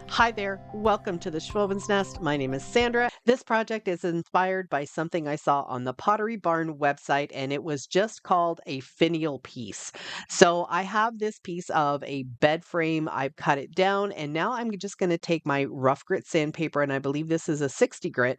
Hi there, welcome to the Schwowin's Nest. My name is Sandra. This project is inspired by something I saw on the Pottery Barn website, and it was just called a finial piece. So I have this piece of a bed frame. I've cut it down, and now I'm just going to take my rough grit sandpaper, and I believe this is a 60 grit,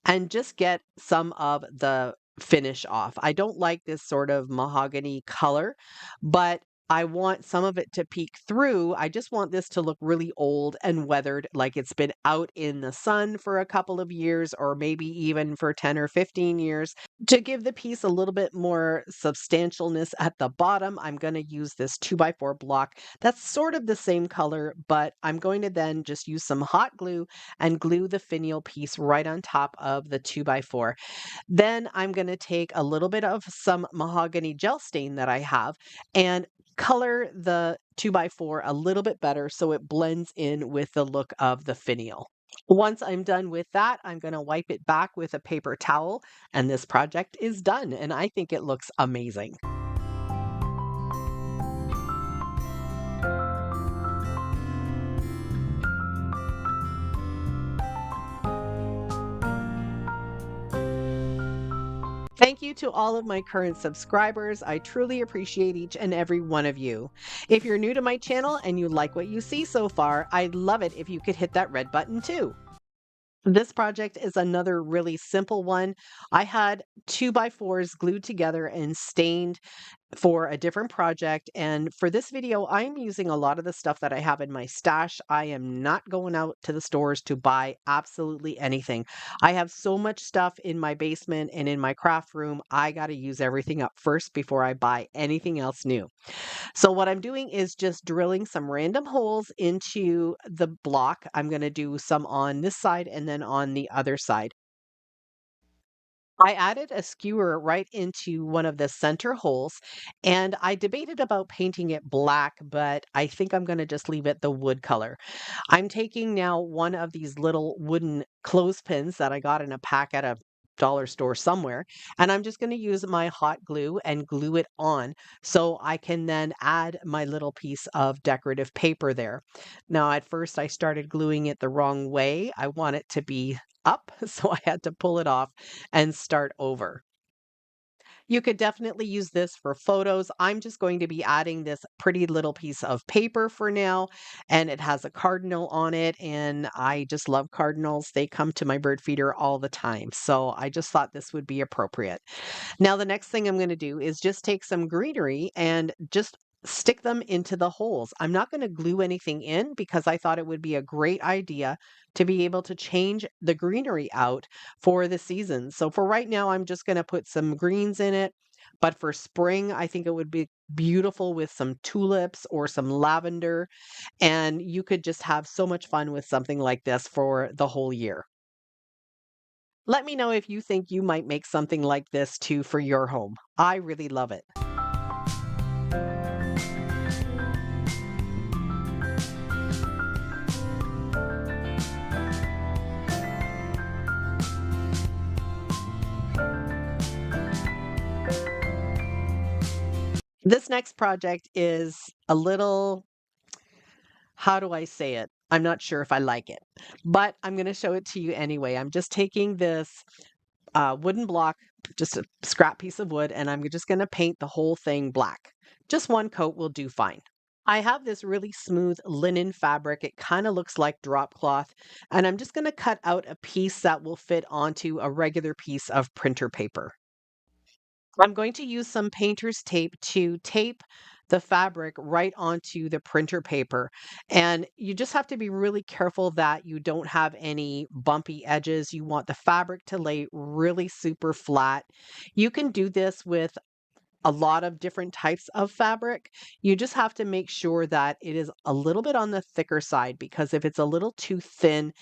and just get some of the finish off. I don't like this sort of mahogany color, but I want some of it to peek through. I just want this to look really old and weathered, like it's been out in the sun for a couple of years, or maybe even for 10 or 15 years. To give the piece a little bit more substantialness at the bottom, I'm going to use this 2x4 block. That's sort of the same color, but I'm going to then just use some hot glue and glue the finial piece right on top of the 2x4. Then I'm going to take a little bit of some mahogany gel stain that I have and color the 2x4 a little bit better so it blends in with the look of the finial. Once I'm done with that, I'm going to wipe it back with a paper towel, and this project is done, and I think it looks amazing. Thank you to all of my current subscribers. I truly appreciate each and every one of you. If you're new to my channel and you like what you see so far, I'd love it if you could hit that red button too. This project is another really simple one. I had 2x4s glued together and stained for a different project. And for this video, I'm using a lot of the stuff that I have in my stash. I am not going out to the stores to buy absolutely anything. I have so much stuff in my basement and in my craft room. I got to use everything up first before I buy anything else new. So what I'm doing is just drilling some random holes into the block. I'm going to do some on this side and then on the other side. I added a skewer right into one of the center holes, and I debated about painting it black, but I think I'm going to just leave it the wood color. I'm taking now one of these little wooden clothespins that I got in a pack at a dollar store somewhere, and I'm just going to use my hot glue and glue it on so I can then add my little piece of decorative paper there. Now, at first, I started gluing it the wrong way. I want it to be up, so I had to pull it off and start over. You could definitely use this for photos. I'm just going to be adding this pretty little piece of paper for now, and it has a cardinal on it, and I just love cardinals. They come to my bird feeder all the time, so I just thought this would be appropriate. Now, the next thing I'm going to do is just take some greenery and just stick them into the holes. I'm not going to glue anything in because I thought it would be a great idea to be able to change the greenery out for the season. So for right now, I'm just going to put some greens in it. But for spring, I think it would be beautiful with some tulips or some lavender. And you could just have so much fun with something like this for the whole year. Let me know if you think you might make something like this too for your home. I really love it. This next project is a little, how do I say it? I'm not sure if I like it, but I'm going to show it to you anyway. I'm just taking this wooden block, just a scrap piece of wood, and I'm just going to paint the whole thing black. Just one coat will do fine. I have this really smooth linen fabric. It kind of looks like drop cloth, and I'm just going to cut out a piece that will fit onto a regular piece of printer paper. I'm going to use some painter's tape to tape the fabric right onto the printer paper. And you just have to be really careful that you don't have any bumpy edges. You want the fabric to lay really super flat. You can do this with a lot of different types of fabric. You just have to make sure that it is a little bit on the thicker side, because if it's a little too thin,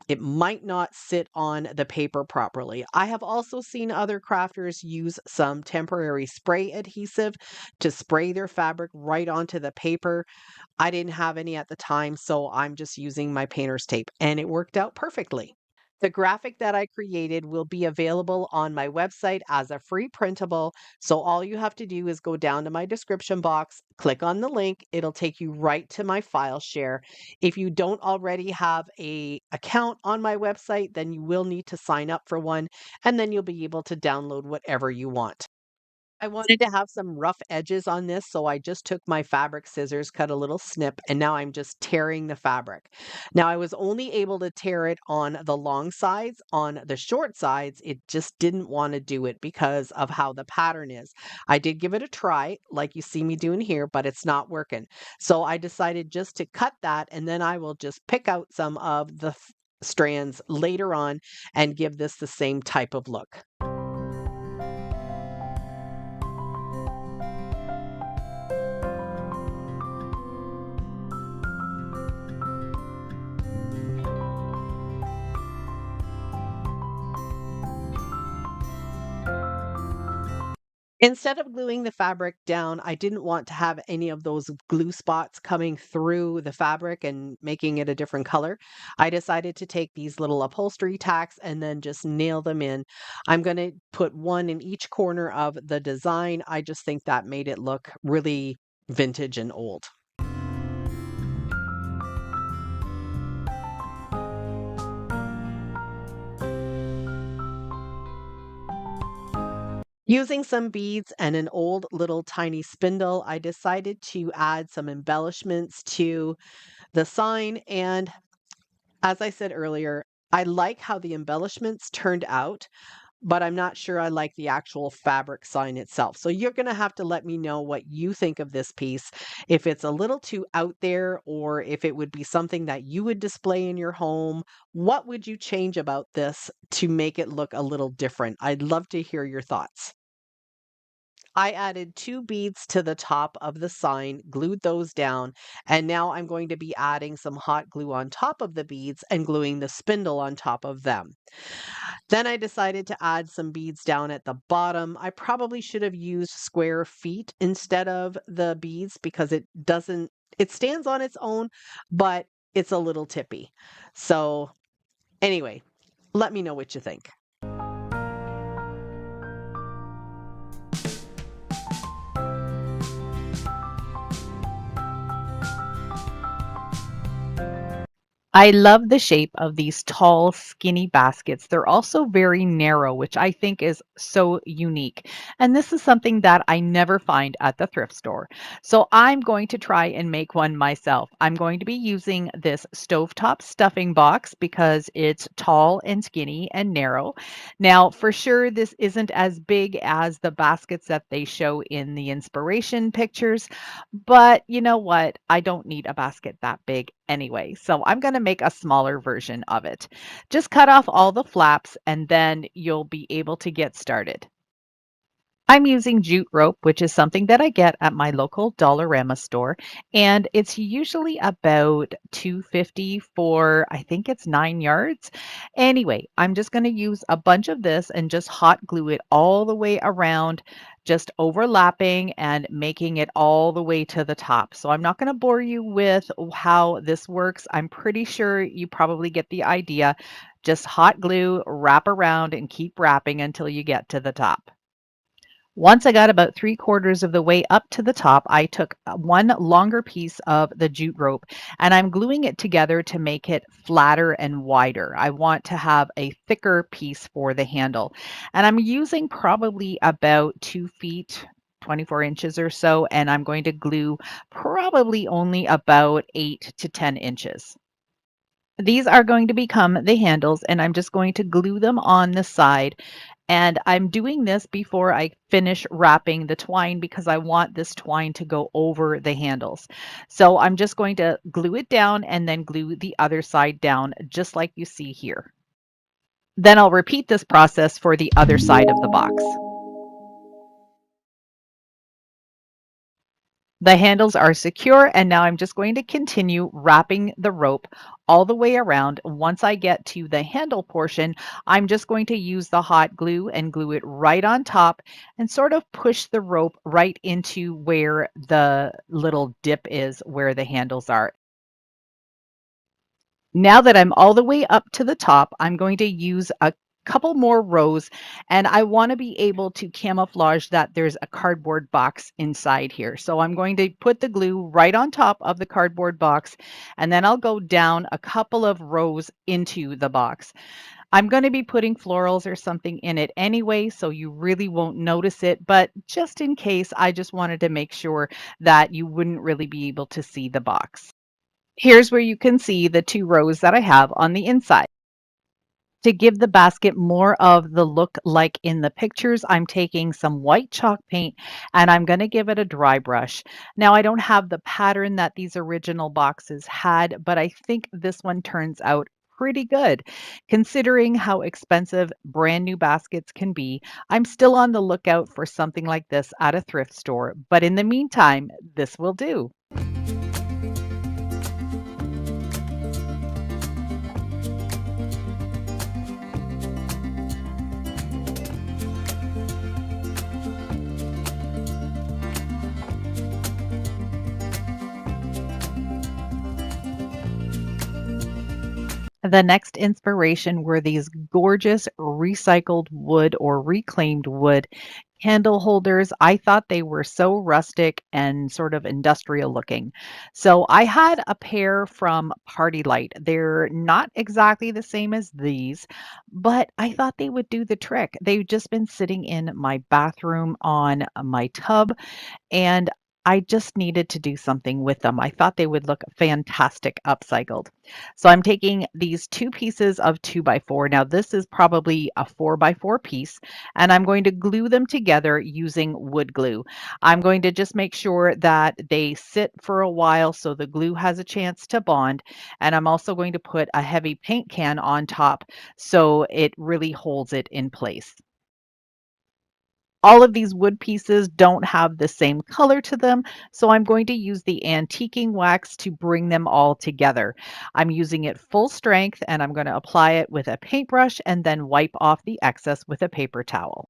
it might not sit on the paper properly. I have also seen other crafters use some temporary spray adhesive to spray their fabric right onto the paper. I didn't have any at the time, so I'm just using my painter's tape, and it worked out perfectly. The graphic that I created will be available on my website as a free printable. So all you have to do is go down to my description box, click on the link. It'll take you right to my file share. If you don't already have a account on my website, then you will need to sign up for one, and then you'll be able to download whatever you want. I wanted to have some rough edges on this, so I just took my fabric scissors, cut a little snip, and now I'm just tearing the fabric. Now, I was only able to tear it on the long sides. On the short sides, it just didn't want to do it because of how the pattern is. I did give it a try, like you see me doing here, but it's not working. So I decided just to cut that, and then I will just pick out some of the strands later on and give this the same type of look. Instead of gluing the fabric down, I didn't want to have any of those glue spots coming through the fabric and making it a different color. I decided to take these little upholstery tacks and then just nail them in. I'm going to put one in each corner of the design. I just think that made it look really vintage and old. Using some beads and an old little tiny spindle, I decided to add some embellishments to the sign. And as I said earlier, I like how the embellishments turned out, but I'm not sure I like the actual fabric sign itself. So you're going to have to let me know what you think of this piece, if it's a little too out there or if it would be something that you would display in your home. What would you change about this to make it look a little different? I'd love to hear your thoughts. I added two beads to the top of the sign, glued those down, and now I'm going to be adding some hot glue on top of the beads and gluing the spindle on top of them. Then I decided to add some beads down at the bottom. I probably should have used square feet instead of the beads because it stands on its own, but it's a little tippy. So anyway, let me know what you think. I love the shape of these tall, skinny baskets. They're also very narrow, which I think is so unique. And this is something that I never find at the thrift store. So I'm going to try and make one myself. I'm going to be using this stovetop stuffing box because it's tall and skinny and narrow. Now, for sure, this isn't as big as the baskets that they show in the inspiration pictures, but you know what? I don't need a basket that big anyway, so I'm going to make a smaller version of it. Just cut off all the flaps and then you'll be able to get started. I'm using jute rope, which is something that I get at my local Dollarama store, and it's usually about 250 for I think it's 9 yards. Anyway, I'm just going to use a bunch of this and just hot glue it all the way around, just overlapping and making it all the way to the top. So I'm not going to bore you with how this works. I'm pretty sure you probably get the idea. Just hot glue, wrap around and keep wrapping until you get to the top. Once I got about 3/4 of the way up to the top, I took one longer piece of the jute rope and I'm gluing it together to make it flatter and wider. I want to have a thicker piece for the handle. And I'm using probably about 2 feet, 24 inches or so, and I'm going to glue probably only about 8 to 10 inches. These are going to become the handles, and I'm just going to glue them on the side. And I'm doing this before I finish wrapping the twine because I want this twine to go over the handles. So I'm just going to glue it down and then glue the other side down, just like you see here. Then I'll repeat this process for the other side of the box. The handles are secure, and now I'm just going to continue wrapping the rope all the way around. Once I get to the handle portion, I'm just going to use the hot glue and glue it right on top and sort of push the rope right into where the little dip is where the handles are. Now that I'm all the way up to the top, I'm going to use a couple more rows, and I want to be able to camouflage that there's a cardboard box inside here. So I'm going to put the glue right on top of the cardboard box, and then I'll go down a couple of rows into the box. I'm going to be putting florals or something in it anyway, so you really won't notice it, but just in case, I just wanted to make sure that you wouldn't really be able to see the box. Here's where you can see the 2 rows that I have on the inside. To give the basket more of the look like in the pictures, I'm taking some white chalk paint and I'm going to give it a dry brush. Now, I don't have the pattern that these original boxes had, but I think this one turns out pretty good. Considering how expensive brand new baskets can be, I'm still on the lookout for something like this at a thrift store, but in the meantime, this will do. The next inspiration were these gorgeous recycled wood or reclaimed wood candle holders. I thought they were so rustic and sort of industrial looking. So I had a pair from Party Light. They're not exactly the same as these, but I thought they would do the trick. They've just been sitting in my bathroom on my tub, and I just needed to do something with them. I thought they would look fantastic upcycled. So I'm taking these 2 pieces of 2 by 4. Now this is probably a 4 by 4 piece, and I'm going to glue them together using wood glue. I'm going to just make sure that they sit for a while so the glue has a chance to bond. And I'm also going to put a heavy paint can on top so it really holds it in place. All of these wood pieces don't have the same color to them, so I'm going to use the antiquing wax to bring them all together. I'm using it full strength and I'm going to apply it with a paintbrush and then wipe off the excess with a paper towel.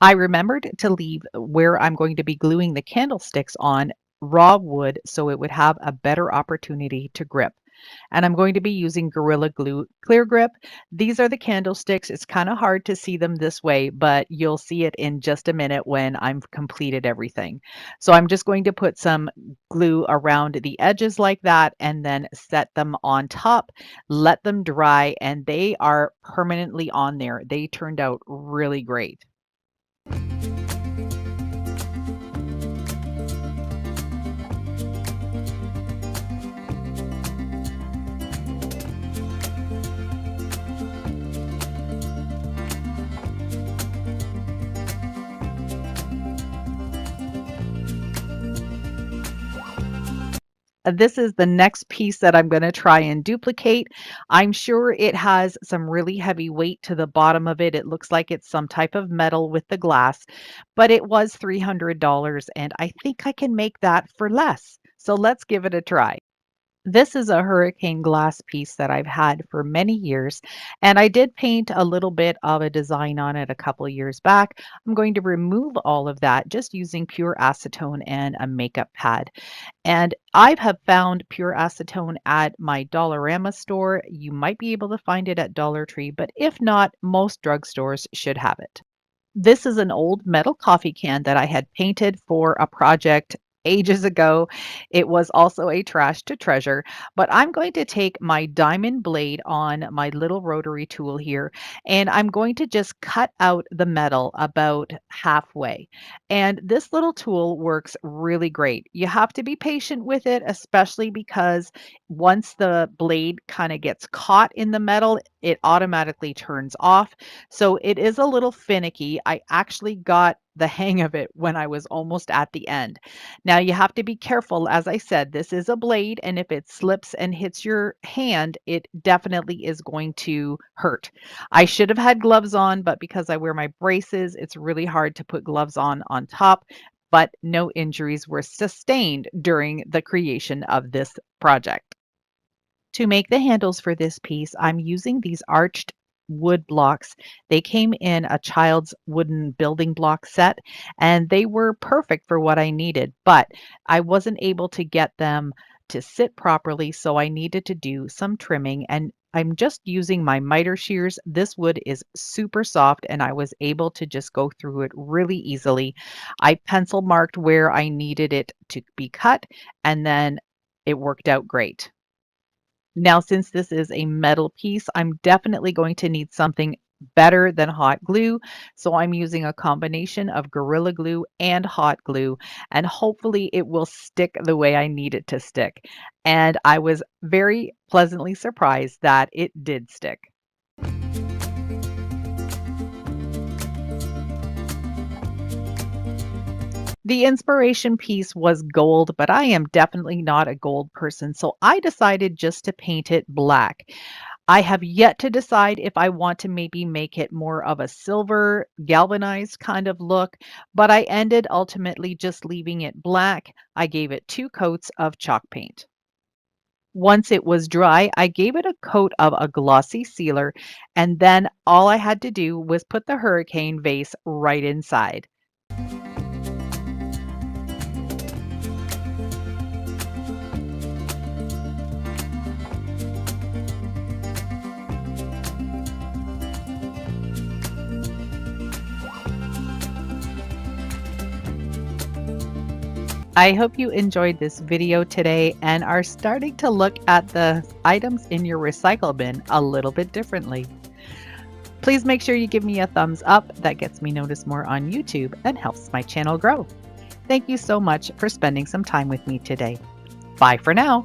I remembered to leave where I'm going to be gluing the candlesticks on raw wood so it would have a better opportunity to grip. And I'm going to be using Gorilla Glue Clear Grip. These are the candlesticks. It's kind of hard to see them this way, but you'll see it in just a minute when I've completed everything. So I'm just going to put some glue around the edges like that and then set them on top, let them dry, and they are permanently on there. They turned out really great. This is the next piece that I'm going to try and duplicate. I'm sure it has some really heavy weight to the bottom of it. It looks like it's some type of metal with the glass, but it was $300 and I think I can make that for less. So let's give it a try. This is a hurricane glass piece that I've had for many years, and I did paint a little bit of a design on it a couple years back. I'm going to remove all of that just using pure acetone and a makeup pad. And I have found pure acetone at my Dollarama store. You might be able to find it at Dollar Tree, but if not, most drugstores should have it. This is an old metal coffee can that I had painted for a project ages ago. It was also a trash to treasure, but I'm going to take my diamond blade on my little rotary tool here, and I'm going to just cut out the metal about halfway. And this little tool works really great. You have to be patient with it, especially because once the blade kind of gets caught in the metal, it automatically turns off. So it is a little finicky. I actually got the hang of it when I was almost at the end. Now you have to be careful. As I said, this is a blade, and if it slips and hits your hand, it definitely is going to hurt. I should have had gloves on, but because I wear my braces, it's really hard to put gloves on top. But no injuries were sustained during the creation of this project. To make the handles for this piece, I'm using these arched wood blocks. They came in a child's wooden building block set, and they were perfect for what I needed, but I wasn't able to get them to sit properly, so I needed to do some trimming, and I'm just using my miter shears. This wood is super soft and I was able to just go through it really easily. I pencil marked where I needed it to be cut, and then it worked out great. Now, since this is a metal piece, I'm definitely going to need something better than hot glue. So I'm using a combination of Gorilla Glue and hot glue, and hopefully it will stick the way I need it to stick. And I was very pleasantly surprised that it did stick. The inspiration piece was gold, but I am definitely not a gold person, so I decided just to paint it black. I have yet to decide if I want to maybe make it more of a silver galvanized kind of look, but I ended ultimately just leaving it black. I gave it 2 coats of chalk paint. Once it was dry, I gave it a coat of a glossy sealer, and then all I had to do was put the hurricane vase right inside. I hope you enjoyed this video today and are starting to look at the items in your recycle bin a little bit differently. Please make sure you give me a thumbs up. That gets me noticed more on YouTube and helps my channel grow. Thank you so much for spending some time with me today. Bye for now.